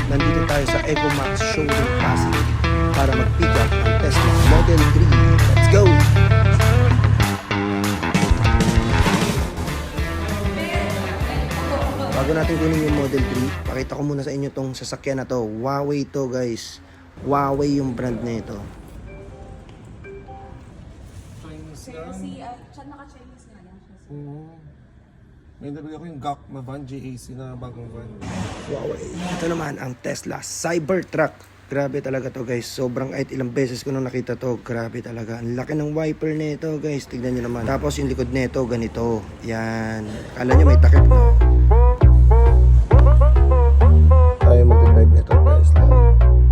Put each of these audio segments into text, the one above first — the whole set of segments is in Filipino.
nandito tayo sa Ecomax Showroom Pasig para mag-pick up ng Tesla Model 3. Let's go! Bago natin kunin yung Model 3, pakita ko muna sa inyo tong sasakyan na to. Huawei to guys. Huawei yung brand na ito. Siya naka-Chinese nga lang siya. Oo. May nabili ako yung GAC na van, GAC na bagong van. Huawei. Ito naman ang Tesla Cybertruck. Grabe talaga to guys. Sobrang kahit ilang beses ko nung nakita to. Grabe talaga. Ang laki ng wiper nito guys. Tignan nyo naman. Tapos yung likod nito ganito. Yan. Kala nyo may takip na. Tayo mag-drive nito guys. Ang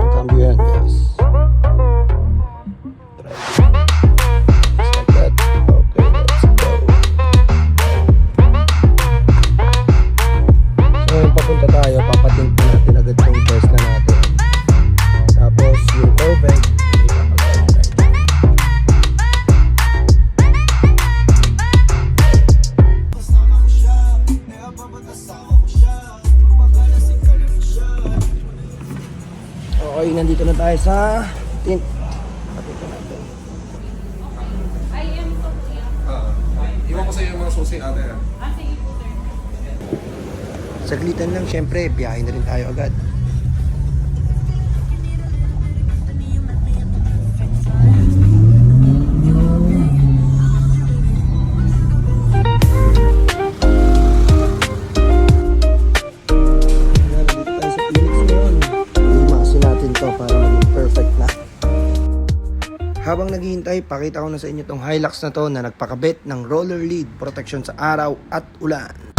cambio yan guys. Papunta tayo, papatint natin agad yung Tesla natin. Tapos yung Corvette, ipapagod tayo. Okay, nandito na tayo sa tint. Patint natin. Ay, yan po kuya. Iwan ko sa iyo yung mga susi ate. Sige po sir. Saglitan lang, syempre, biyahe na rin tayo agad. Nandito tayo sa Phoenix ngayon. Imasin natin to para maging perfect na. Habang naghihintay, pakita ko na sa inyo tong Hilux na to na nagpakabit ng roller lid protection sa araw at ulan.